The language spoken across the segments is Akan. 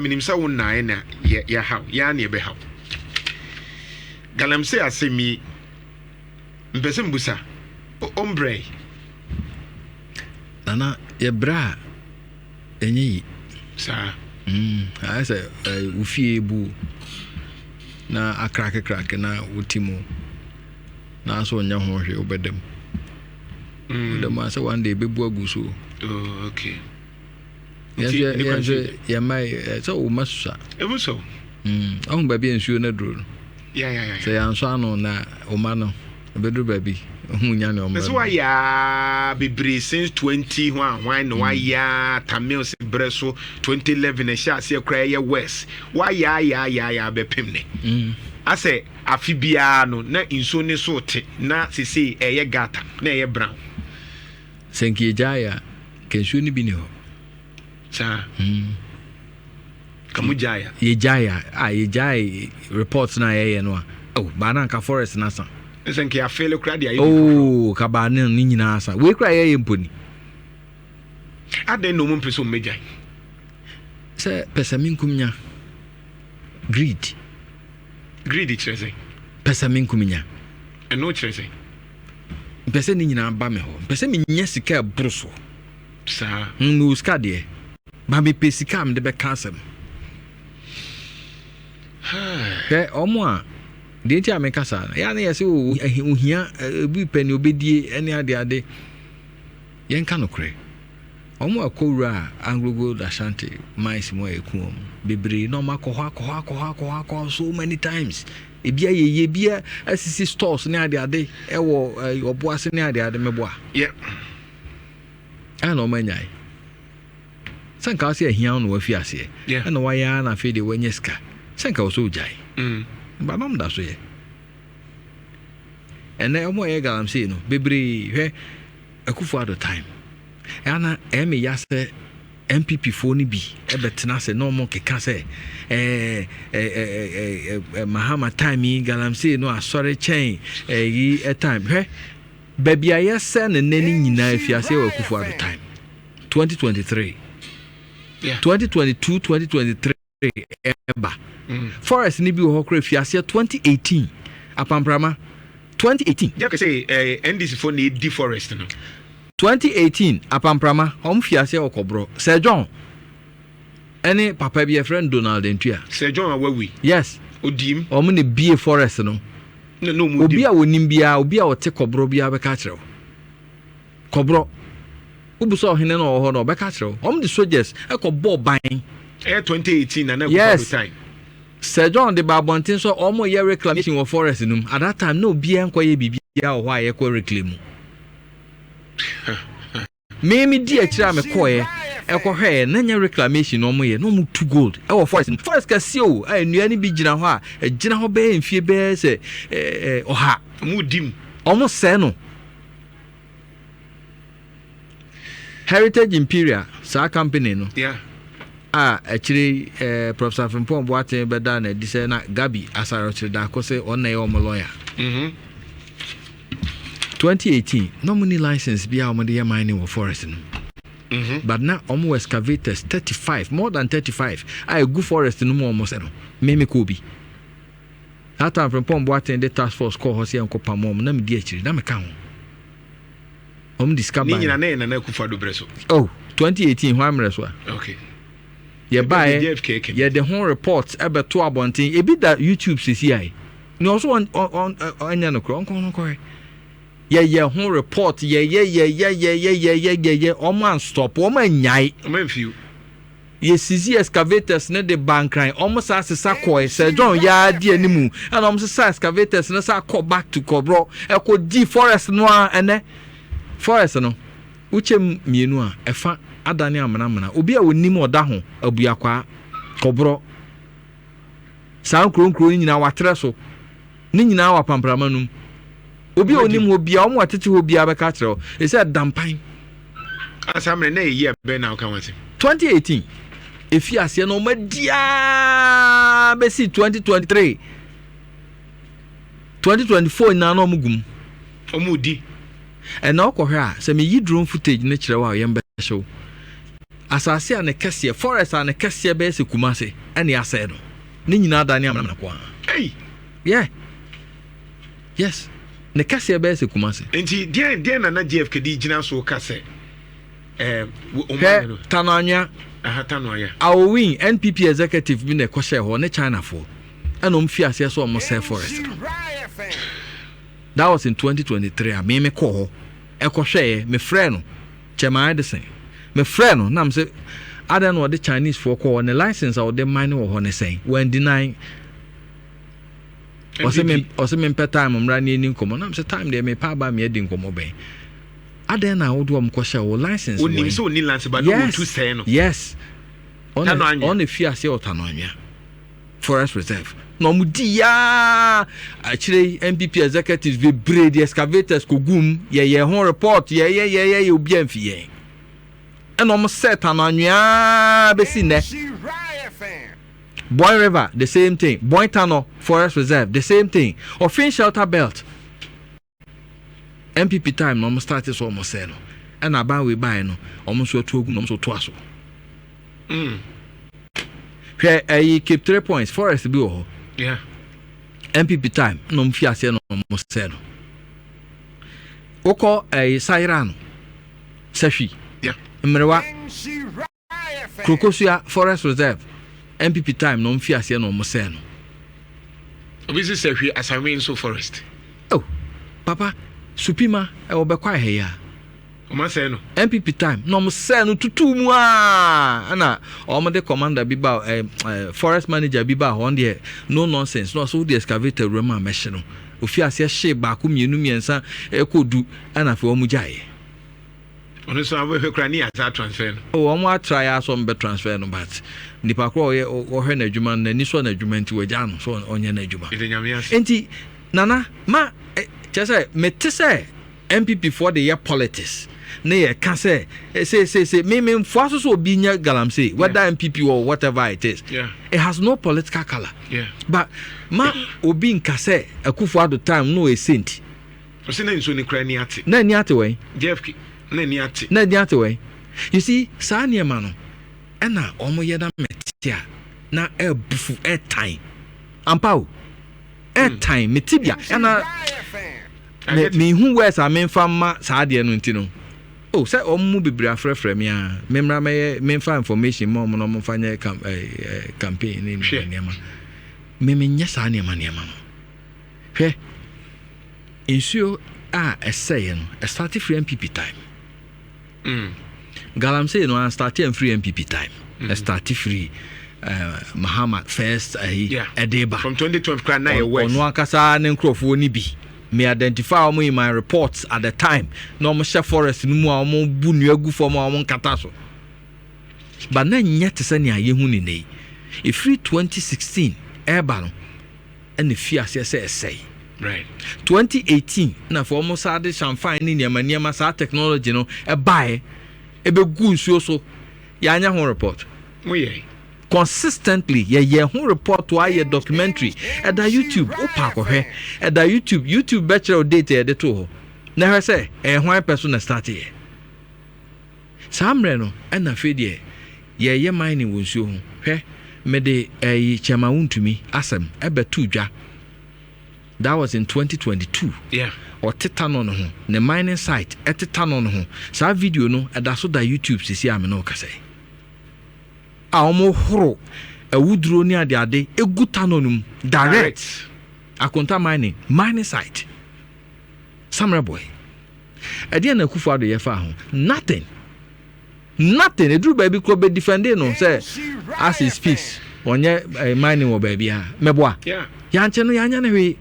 minimsa won na na ya how ya na ebe how Galamsey asemi mpese mbusa ombre nana ye bra enyi sa I say ufie bu na akrake na utimo na so nya ho hwe obedem dem asa one day bebu aguso okay ya mai so o masusa emuso ahun ba bi ensuo na duro ya say anso ano na o ma no bedu ba bi hunya ne o ma so ya bebre since 20 when no ya tamils breso 2011 e sha se kra ya west ya bepem ne ase afibia no na inso ne so te na sese eye gata na eye brown senki jaya kensu ni bi ne ho sa kamu jaya ye jaya reports na ye no ba na ka forest na san senki ya fele kra dia ka ba ne ni nyina san we kra ye mponi aden no mo peso meja se pesamin kumnya greed chese pesamin kumnya eno chese pese ni nyina ba me ho pese mi nya sika bruso sa no ska de ba me pesika am de be kansem omo a de ti amekasa ya na yesi ohia bi pani obedie ene ade yen ka no kre omo akowura anglogo da shanty mais mo ekum bebre no makoha so many times ebia ye bia asisi stores ne ade ewo oboase ne ade meboa yeah ana o manyai sanka ase ahia no wafi ase ana waya na fe de wanyeska sanka o so jai ba mam da so ye ene omo ye Galamsey no bebre hwe akufo at the time ana emi yase MPP fo ni bi ebetena se no mo keka se Mahama time Galamsey no Asare chain yi time hwe baby ayese ne nani nyina afiase wa akufo at the time 2023 yeah 2022 2023 eba forest ni bi ho kra fiase 2018 apamprama 2018 ya ke say NDC for need deforest no 2018 apamprama hom fiase okobro Sir John any papa bi a friend Donald Ntua Sir John awawi yes odim om ne bie forest no no obi a wonim bia obi a wote kobro bia be ka kire kobro ubuso ohene no ho no be ka kire om the soldiers ekobo ban 2018 na yes. time Sir John the Babontin so omo ye reclamation of forest num at that time no bia enkoye bibia o ho ye ko reclaim me di akira me koye ekohwe na nya reclamation omo ye no mu to gold e wo forest ka si o anua ni bi gina ho a gina ho be mfie be se oha mu dim omo se no Heritage Imperial sa company no yeah actually Professor Frimpong Boateng beda na di se na Gabi Asare da ko se on na ye omo lawyer 2018 no money license bia omo de mining wo forest no but now omo excavators 35 more than 35 I go forest no mo omo se no me ko bi that time Frimpong Boateng the task force call ho se enko pamom na me di akiri na me ka ho omo discover ni nyina na kufa do breso 2018 ho amreso okay ye buy ye the whole report ebeto abontin ebi da YouTube CCI ni also on anya no kro on ko ye whole report ye o man stop o man nyai o man few ye CC excavators ne de bankran almost as sakoi Sir John ya di animu and almost excavators ne sa call back to Kobro e ko di forest no ene forest no uche mienu a efa adane amana obi a wonim oda ho abuakwa Kobro san kronkro nyina watre so ni nyina wa pamprama num obi a wonim obi a omo atete obi a be ka kire e say dampan asamre na ye be na ka wanse 2018 efi ase no madia be si 2023 2024 na no mugum omudi and now ko hwa se me yi drone footage ne kire wa yembe show asase an kese forest an kese be se kumase ene ase no ni nyina da ne amana kwa hey yeah yes ne kese be se kumase enti dia na GFK di gina so kase tananya tananya our win NPP executive bi na kwhye ho ne China for and fiase so almost say forest. That was in 2023. I me call ekohwe me friend no Chema Edison me friend no nam say I don't know the Chinese for call on the license or the mine or honey say when denying or say me per time I'm running in common nam say time they me pa ba me edin komo ben aden na wodo am kwhye o license oni so ni license but no to say no yes on the fiase o tananya forest reserve no mudia actually MPP executives be braid the excavators kogum ye ho report ye obi amfie and almost set ananwa be si ne Boy River the same thing Boy Tano forest reserve the same thing Offin shelter belt MPP time no start so almost say no and aban we buy no almost so to ogum no so to aso I keep 3 points forest bi ho yeah MPP time no mfiase no almost say no oko Sairano Sashi yeah mrewa Krokosua forest reserve MPP time no mfiase no almost say no obisi Sashi Asare so forest oh papa supima e obekwa he ya Oma say no MPP time no mo say no tutu mu ana omo de commander bi ba forest manager bi ba on there no nonsense no so the excavator room a mesh no ofi ase hye ba ko mienu miensa ekodu ana fe omu jaye ono so abehwe kra ni asa transfer no omo atry aso mbe transfer no but nipa kro o hwe na adwuma na ni so na adwuma nti waja no so onye na adwuma enti nana ma chese metese MPP for the year politics ne can say me mfo so obi nya Galamsey whether MPP or whatever it is it has no political color but ma obi nka say akufo ado time no a saint o se na nso ni kra ni ate na ni ate we JFK na ni ate we you see sa ne ma no na omo ye da metia na ebufu time ampao time metibia na me hu wes amen famma saade no ntino oh say omu bibira frefre me a memra me fa information mo no mo fanya campaign ni niam me nya sa niam hwe ensure essay no start free MPP time Galamsey no start free MPP time start free Muhammad first edeba from 2012 kra na west ono akasa ne nkrofo ni bi me identify them in my reports at the time no mo share forest no mu a mo bu nuagu form a mo nkata so but na nyete se ne aye hu ni nei e free 2016 eba no and the fear say right 2018 na for almost sade champagne ni niama sa technology no e buy e be gu nsuo so ya anya ho report mo ye consistently ye who report to aye documentary at the YouTube opa ko hwe at the YouTube bachelor data de to na hwe say hwan person start here samre no na fe de ye mining wonsuo ho hwe me de chema wuntumi asem ebetu dwa that was in 2022 or titano no ho ne mining site etitano no ho sa video no adaso da YouTube sisi ame no kase aomo horo awudro ni ade egutano direct akonta mining site samra boy ade na kufu ado ye fa ho nothing edru baby ko be defend no say as he speaks onye mining wo baby ha meboa ya nche no ya nya na hwe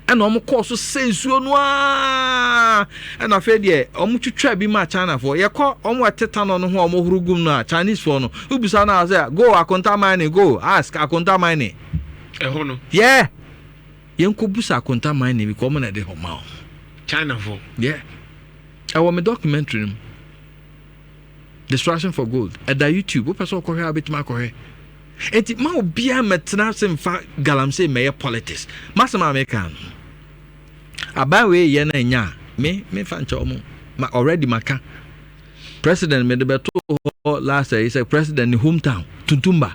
ana omo course sensuo no ana fe de omo twetwa bi ma China for ye ko omo ateta no ho omo hurugum no Chinese for no ubisa na say go akonta mining go ask akonta mining ho no ye nko busa akonta mining bi ko omo na de ho ma China for I want me documentary Distraction for Gold at the YouTube o person ko hwe abetima ko hwe enti ma obia metna se mfa Galamsey meye politics masama American abawe ye na nya me fa ncha omo ma already maka president made the beto last year. He said president in hometown Tuntumba.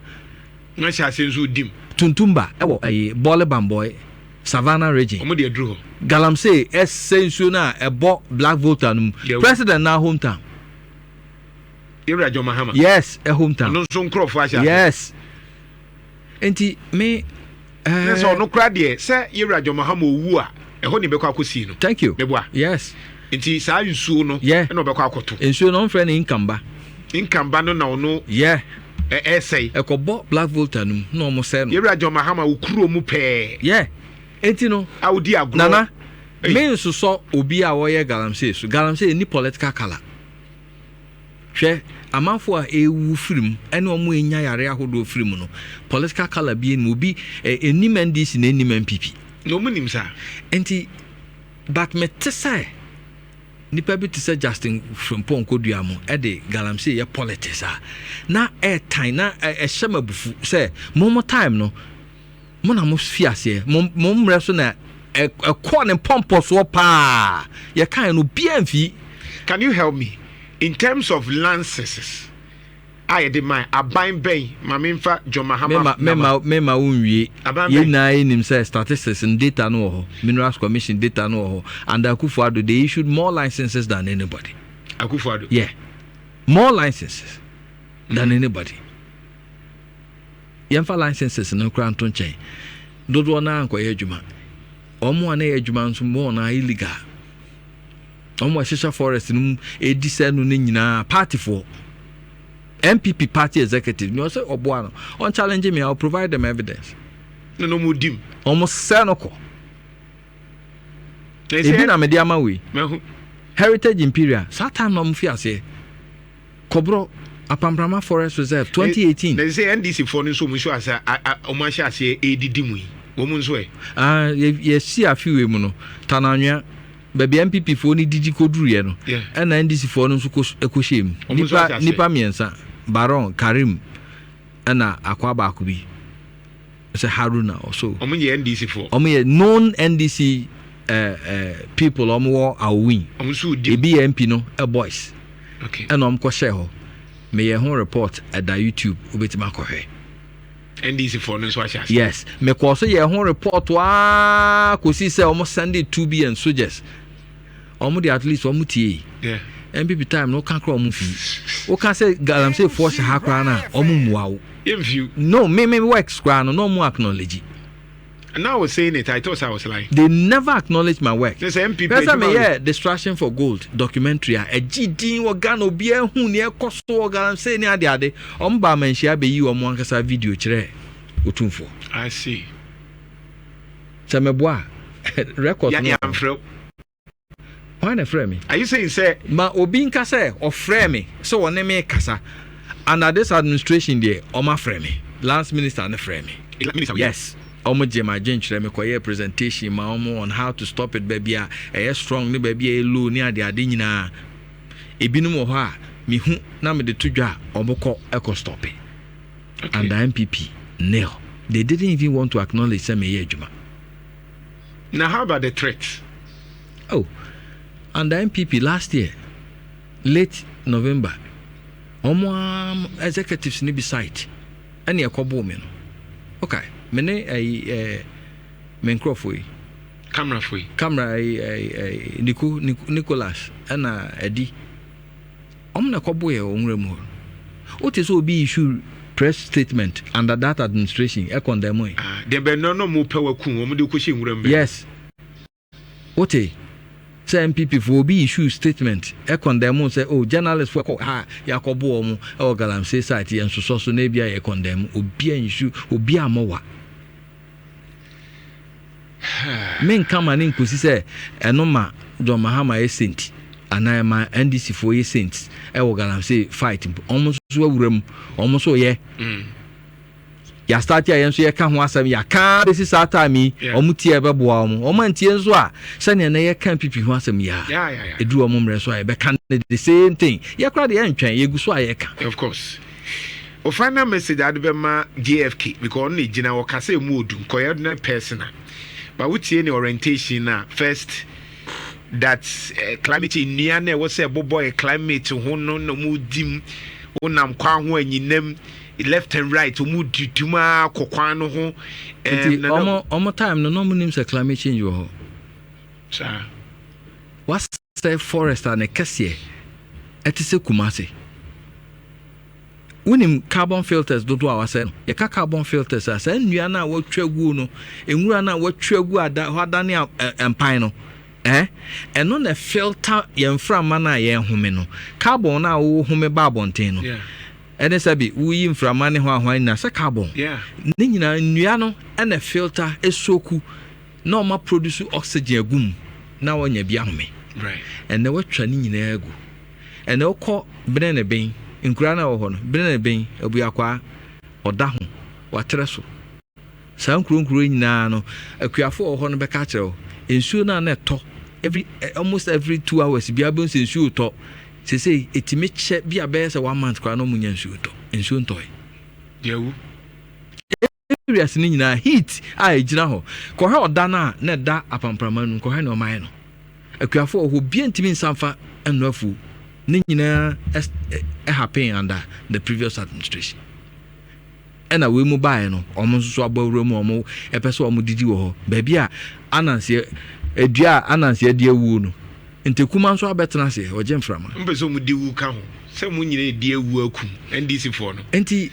Na sha sensu dim. Tuntumba ewo Bole Bamboy Savannah region. Omo de aduru ho. Galamsey sensu na ebo black voter num. President na hometown. Ira John Mahama. Yes, a hometown. No so nkrofo asha. Yes. Enti me so no kra de say Ira John Mahama owu a eho ni bekọ akosi no. Thank you. Meboa. Yes. Enti saa nsuo no na obekọ akoto. Nsuo no mfre na inkamba. Inkamba no na ono. Yeah. Say. Ekobo black voter num na omo say no. Ira John Mahama okuro mu pe. Yeah. Enti no. Audi agro. Nana. Me nso so obi a wo ye Galamsey so. Galamsey ni political color. Hwe amanfo a ewu firim ene omo enya yare ahodo firim no political color bi en obi enim NDC na enim MPP no munim sa enti but me tese nipa bi tese Justin Frimpong kodua mo e de Galamsey ye politics a na time na hyema bufu say momo time no mo na mo fiase mo mre so na ekọ ne pomposo pa ye kan no bia mfi. Can you help me in terms of lances? I de my aban ben mamemfa John Mahama mema unwie ye na enim say statistics and data no ho minerals commission data no ho and Akufo-Addo they issued more licenses than anybody. Akufo-Addo, yeah, more licenses than anybody. Yemfa licenses no kra nto nchen dodo na anko ye adwuma omo na ye adwuma nso mo na illegal. Omo Shisha Forest num edise no nyina party for MPP party executive no say oboa no on challenge me I'll provide them evidence. No mo dim almost senoko ebi na mediama we Heritage Imperial that time no mfi ase Kobro Apambrama Forest Reserve 2018 they say NDC for no so mu so asa o ma sha ase edidi mu wo mu nso ye si afiwe mu no tananwa baby MPP for ni didi koduru ye no and NDC for no so ekoshem nipa miensa Baron Karim na akwaba akubi say Haruna also omunye NDC for omunye known NDC people omo awin ebi MP no boys okay and omko share ho me ye ho report at the YouTube obetima kohwe NDC for no so asha. Yes me ko so ye ho report wa ko si say omo send it 2B and soldiers omo dey at least omo tie yeah MPP time no kan kra omo fi o kan say Galamsey force ha kra na omo muawo view no me works kra no mo acknowledge. And now I was saying it, I thought I was lying. They never acknowledge my work. There's MPP. That's why Distraction for Gold documentary. A GD organo be a who near cost organ say near the other. Man share be you on one cassa video chere. Utumfo. I see. Sameboa record. Yeah, I'm free. Why na frame me? Are you saying say ma obi nka say or frame me? So one name kasa. Under this administration there, oma frame me. Last minister na frame me. Yes. Omo jema jenchire me koye presentation ma omo on how to stop it baby a strong ni baby a low ni ade nyina ebinum ho a me hu na me de tudwa oboko eco stop it. Okay. And the MPP nil they didn't even want to acknowledge say me adwuma. Now how about the threats? Oh, and the MPP last year late November omo executives ni be site ani ekobo me no. Okay. Mene mencrofui camera Nicholas ana edi omna koboye onremu what is obi issue press statement under that administration e condemn there be no mo pewaku omo de ko hyenwuram. Yes what say MPP for obi issue statement e condemn say oh journalist for yakobo omo e Galamsey site en so na bia e condemn obi issue obi amowa men come and nkosi say enoma John Mahama e sent anayama NDC for ye sent e wo Galamsey fight almost so awuram almost so ye ya start ya so ye ka ho asem ya ka be si time omutie e beboa omantie nso a se ne na ye kan pipi ho asem ya edu omomre so a be kan the same thing ye kra de ye ntwan ye gu so a ye ka. Of course o final message adu be ma JFK because on gina wo kase mu odu koye na personal. But we see any orientation now. First, that climate in Niane was a boy climate who no mudim unam kwa ho anyinem left and right mu duduma kokwan ho omo time no munim say climate change wo sir what's the forest and kese etise kumase unim carbon filters dodo awase no ye ka carbon filters asa nnua na watwagu no enwura na watwagu ada hada ne empan no eno na filter yemframa na ye home no carbon na wo home ba bonten no ene sabi wuyi mframa ne ho ahwan na sa carbon ne nyina nnua no na filter esoku na o ma produce oxygen agum na wonya bia home right ene watwa ne nyina agu ene okọ bene ne ben nkura na wo ho no bene ne ben abuakwa oda ho watreso sa nkuro nyina no akuafo wo ho no beka kire ensuo na to almost every 2 hours bia be ensuo to say etime che bia be say 1 month kwa no munya ensuo to yewu areas ni nyina heat a ejina ho ko he oda na da apamprama nu ko he no man no akuafo ho bia ntimi nsamfa enu afu ni nyina happen under the previous administration ena we mu bae no omo so abawura mu omo epese omo didi wo ho ba bia ananse edua ananse ade awu no ntekuma nso abetena se oje mframa mpese omo di wu ka ho se mu nyina edi awu akum NDC for no enti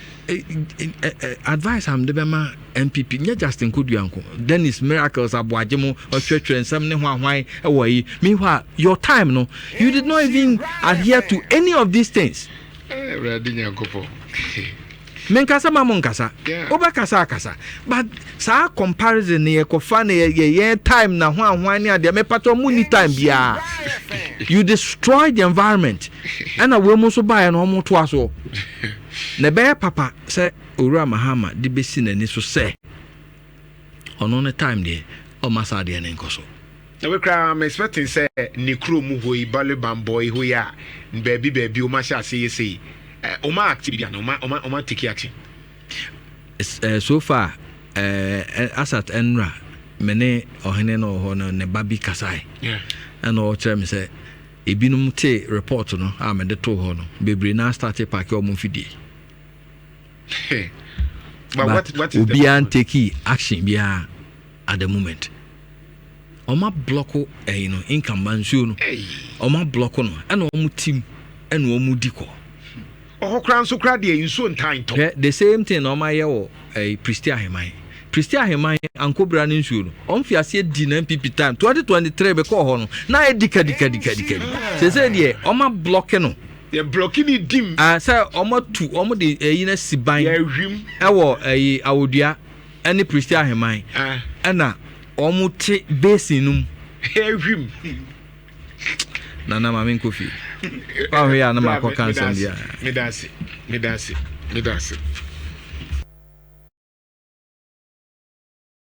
advice am de bema MPP nya Justin Koduanko Dennis Miracles aboaje mu ohwehwe nsam ne ho ahwan ewo yi meanwhile your time no you did not even adhere to any of these things ready nyankopo menkasa mamonkasa obakasa akasa but sa comparison ne ekofa ne ye time na ho ahwan ne ade mepato mu ni time bia you destroy the environment and we mu so bae no mo to aso ne be papa say Owura Mahama di besi na ni so say ono ne time de o masa de ne nkoso na we kra am expecting say ni kro mu hoi Baliban boy ho ya baby o ma sha say o ma active bia no o ma take action so far asat enra mene ohene no ho no ne babi kasai and o chere me say ebinum te report no a me de to ho no bebre na start park o mu fidie but what is Obian take action bia at the moment oma block income bansu no oma block no and omu team and omu diko kran so kra de nso ntan to the same thing oma ye wo Priesti Aheman ankobra ne nsuo no omfi ase di na MPP time 2023 be ko ho no na edika se de oma block no the blocking it dim say omo de yina siban ya hwim ewo awodua ene Priesti Aheman na omo te basin num ya hwim nana mama nkofi pa ho ya na makoka nsam dia me dase